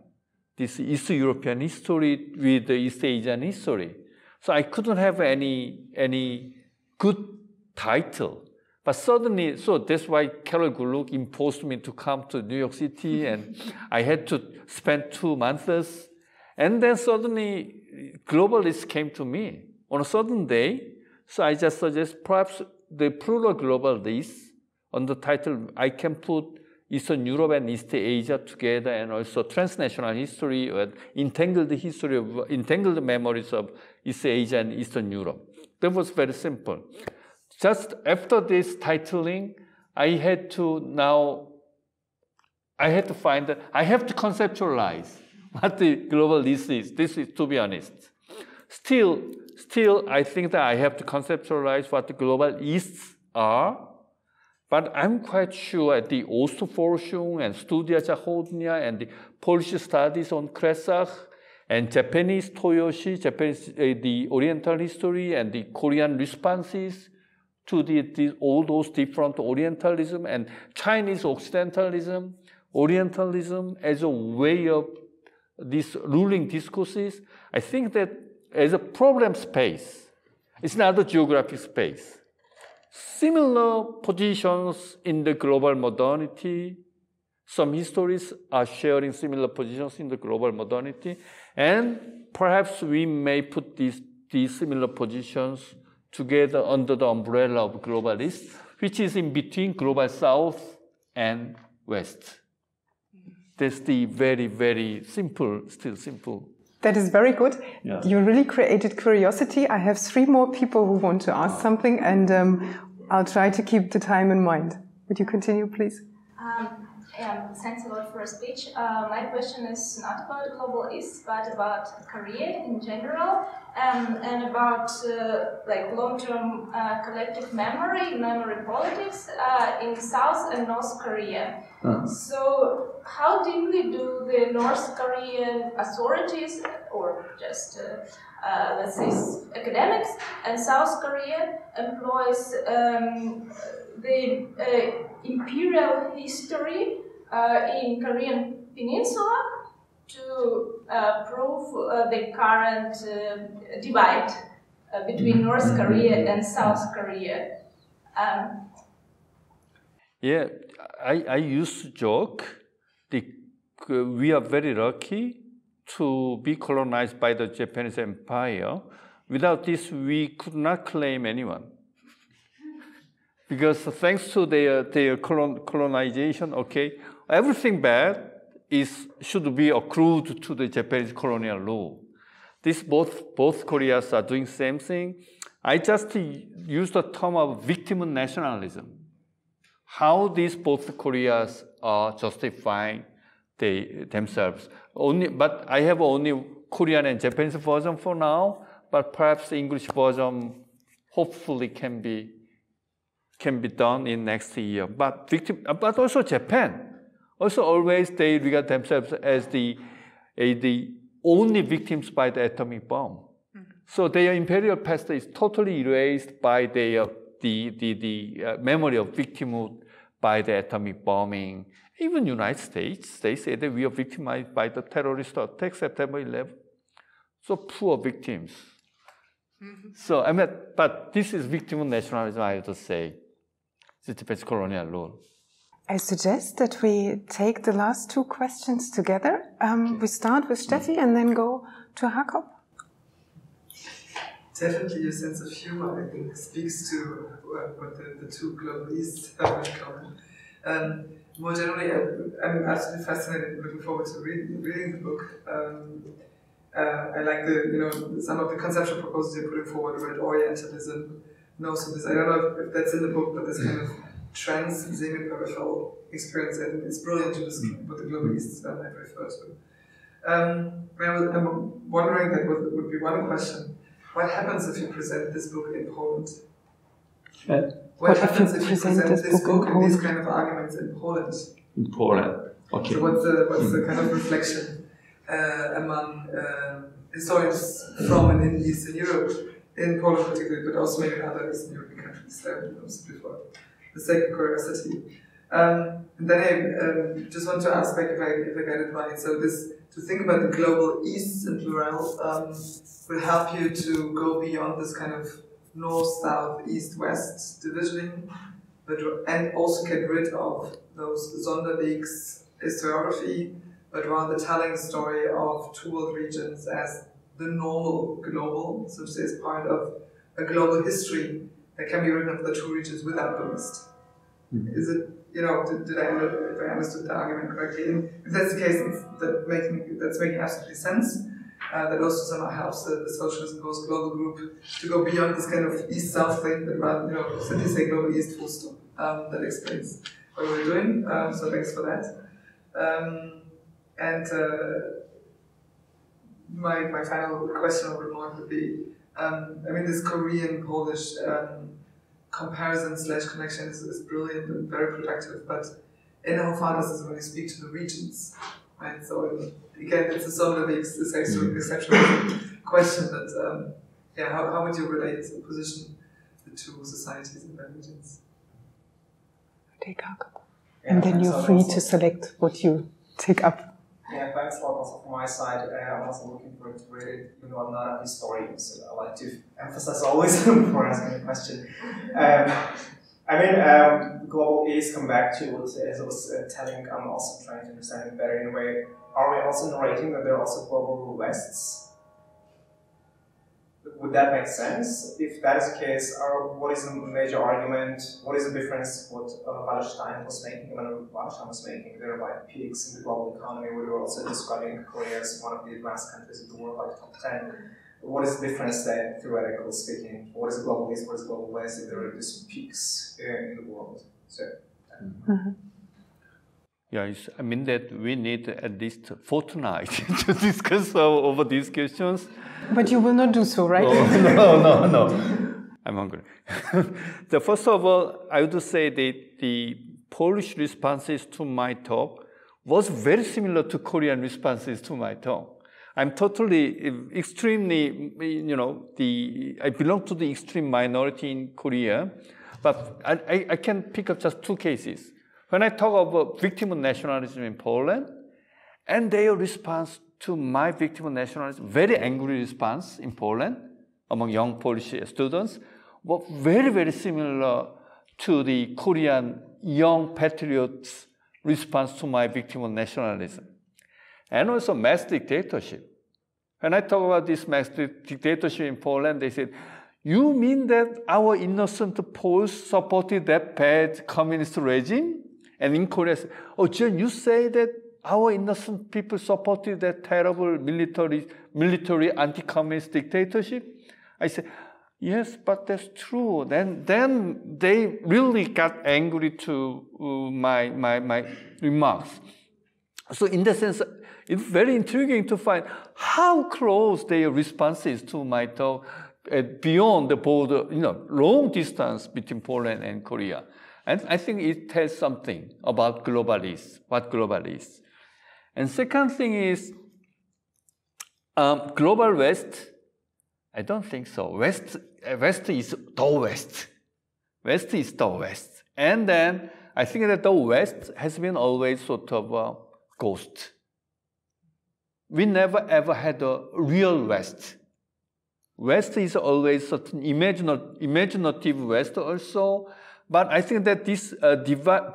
this East European history with the East Asian history. So I couldn't have any good title. But suddenly, so that's why Carol Guluk imposed me to come to New York City, and I had to spend 2 months. And then suddenly, globalists came to me on a sudden day. So I just suggest perhaps the plural globalists on the title. I can put Eastern Europe and East Asia together, and also transnational history or entangled memories of East Asia and Eastern Europe. That was very simple. Just after this titling, I have to conceptualize what the global east is. This is, to be honest. Still, I think that I have to conceptualize what the global easts are. But I'm quite sure at the Ostforschung and Studia Zachodnia and the Polish studies on Kresach and Japanese Toyoshi, the Oriental history and the Korean responses to all those different Orientalism and Chinese Occidentalism, Orientalism as a way of these ruling discourses. I think that as a problem space, it's not a geographic space. Similar positions in the global modernity. Some histories are sharing similar positions in the global modernity. And perhaps we may put these similar positions together under the umbrella of globalists, which is in between global south and west. That's the very, very simple, still simple. That is very good. Yeah. You really created curiosity. I have 3 more people who want to ask something, and I'll try to keep the time in mind. Would you continue, please? Thanks a lot for a speech. My question is not about the Global East, but about Korea in general, and about like long-term collective memory politics in South and North Korea. So how deeply do the North Korean authorities, or just let's say academics, and South Korea employs the imperial history in Korean Peninsula to prove the current divide between North Korea and South Korea? Yeah, I used to joke we are very lucky to be colonized by the Japanese Empire. Without this, we could not claim anyone. Because thanks to their colonization, okay, everything bad should be accrued to the Japanese colonial rule. This both Koreas are doing same thing. I just use the term of victimhood nationalism. How these both Koreas are justifying themselves. But I have only Korean and Japanese version for now. But perhaps the English version hopefully can be done in next year. But also Japan. Also always they regard themselves as the only victims by the atomic bomb. So their imperial past is totally erased by the memory of victimhood by the atomic bombing. Even United States, they say that we are victimized by the terrorist attack, September 11. so poor victims. So I mean, but this is victim nationalism, I have to say. It depends colonial rule. I suggest that we take the last two questions together. We start with Steffi and then go to Jakob. Definitely your sense of humor, I think, speaks to what the two global Easts have in common. More generally, I'm absolutely fascinated, looking forward to reading the book. I like some of the conceptual proposals you're putting forward about Orientalism, and also this, I don't know if that's in the book, but this kind of trans semi-peripheral experience, and it's brilliant to describe what the global East refers to. I'm wondering, that would be one question. What happens if you present this book in Poland? What happens if you present this book and these kind of arguments in Poland? In Poland, okay. So what's the kind of reflection among historians from and in Eastern Europe, in Poland particularly, but also maybe in other Eastern European countries, before the sake of curiosity. And then I just want to ask back if I got it right. So to think about the global East and plural will help you to go beyond this kind of north-south, east-west divisioning, and also get rid of those Sonderwegs historiography, but rather telling the story of two world regions as the normal global, so to say, as part of a global history that can be written of the two regions without the West. Is it, if I understood the argument correctly? And if that's the case, that's making absolutely sense. That also somehow helps the socialist post-global group to go beyond this kind of East-South thing, but rather, simply say global East full stop. That explains what we're doing. So thanks for that. My final question or remark would be, this Korean-Polish comparison/connection is brilliant and very productive, but in how far does this really speak to the regions? Right? So again, it's a sort of exceptional question, but how would you relate and position the two societies and their regions? Take up. And then you're free to select what you take up. Yeah, thanks a lot also from my side. I'm also looking forward to read it, even though I'm not a historian, so I like to emphasize always before asking a question. Global East, come back to what as I was telling, I'm also trying to understand it better in a way. Are we also narrating that there are also global Wests? Would that make sense? If that is the case, what is the major argument? What is the difference what Wallerstein was making, when Wallerstein was making their peaks in the global economy, where we were also describing Korea as one of the advanced countries of the world, like top 10. What is the difference then, theoretically speaking? What is the global East, what is the global West, if there are these peaks in the world? So, that we need at least fortnight to discuss over these questions. But you will not do so, right? No. I'm hungry. First of all, I would say that the Polish responses to my talk was very similar to Korean responses to my talk. I'm totally, extremely, I belong to the extreme minority in Korea, but I can pick up just two cases. When I talk about victim of nationalism in Poland, and their response to my victim of nationalism, very angry response in Poland among young Polish students, were very, very similar to the Korean young patriots' response to my victim of nationalism. And also mass dictatorship. When I talk about this mass dictatorship in Poland, they said, you mean that our innocent Poles supported that bad communist regime? And in Korea, Jie-Hyun, you say that our innocent people supported that terrible military anti-communist dictatorship? I said, yes, but that's true. Then they really got angry to my remarks. So in that sense, it's very intriguing to find how close their responses to my talk beyond the border, long distance between Poland and Korea. And I think it tells something about globalists, what global is. And second thing is, global West, I don't think so. West is the West. West is the West. And then I think that the West has been always sort of a ghost. we never ever had a real West. West is always certain imaginative West also, but I think that this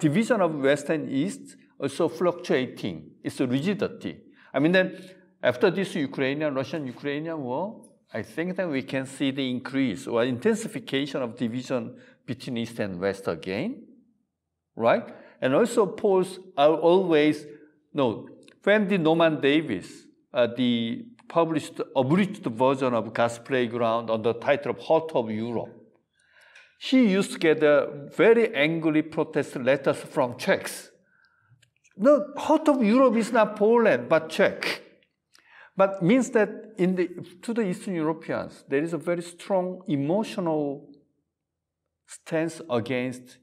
division of West and East also fluctuating. It's a rigidity. I mean, then after this Russian-Ukrainian war, I think that we can see the increase or intensification of division between East and West again, right? And also polls are always, when the Norman Davis, the published abridged version of Gas Playground on the title of Heart of Europe, she used to get very angry protest letters from Czechs. No, Heart of Europe is not Poland, but Czech. But means that to the Eastern Europeans, there is a very strong emotional stance against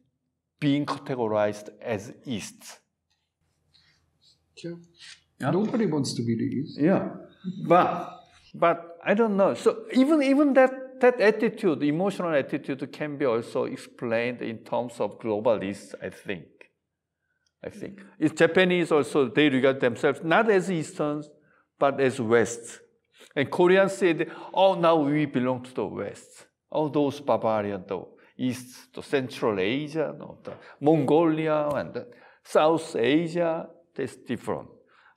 being categorized as East. Yeah. Nobody wants to be the East. Yeah, but I don't know. So even that attitude, the emotional attitude, can be also explained in terms of globalists, I think. It's Japanese also, they regard themselves not as Easterns, but as West. And Koreans said, oh, now we belong to the West. Oh, those barbarians, the East, the Central Asia, the Mongolia, and the South Asia, that's different.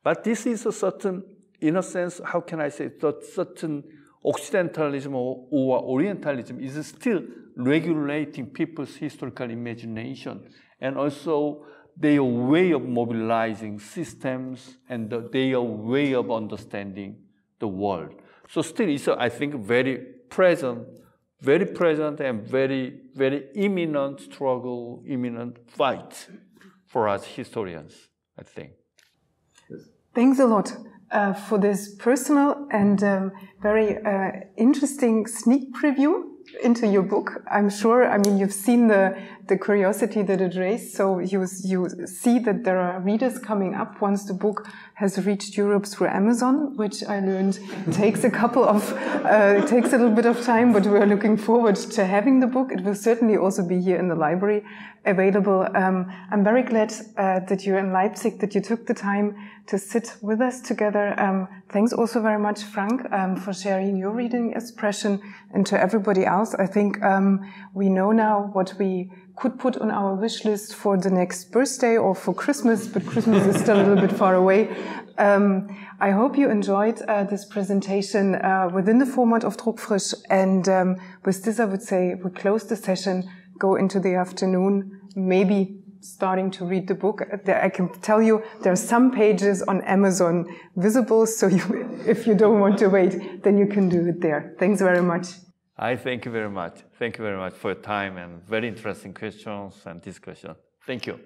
But this is a certain, in a sense, how can I say, that certain Occidentalism or Orientalism is still regulating people's historical imagination and also their way of mobilizing systems and their way of understanding the world. So still it's, I think, very present and very, very imminent struggle, imminent fight for us historians, I think. Yes. Thanks a lot for this personal and very interesting sneak preview into your book. I'm sure, I mean, you've seen the curiosity that it raised, so you see that there are readers coming up once the book has reached Europe through Amazon, which I learned takes a little bit of time, but we're looking forward to having the book. It will certainly also be here in the library available. I'm very glad that you're in Leipzig, that you took the time to sit with us together. Thanks also very much, Frank, for sharing your reading expression, and to everybody else. I think we know now what we could put on our wish list for the next birthday or for Christmas, but Christmas is still a little bit far away. I hope you enjoyed this presentation within the format of Druckfrisch, and with this I would say we close the session, go into the afternoon, maybe starting to read the book. I can tell you there are some pages on Amazon visible, so if you don't want to wait, then you can do it there. Thanks very much. I thank you very much. Thank you very much for your time and very interesting questions and discussion. Thank you.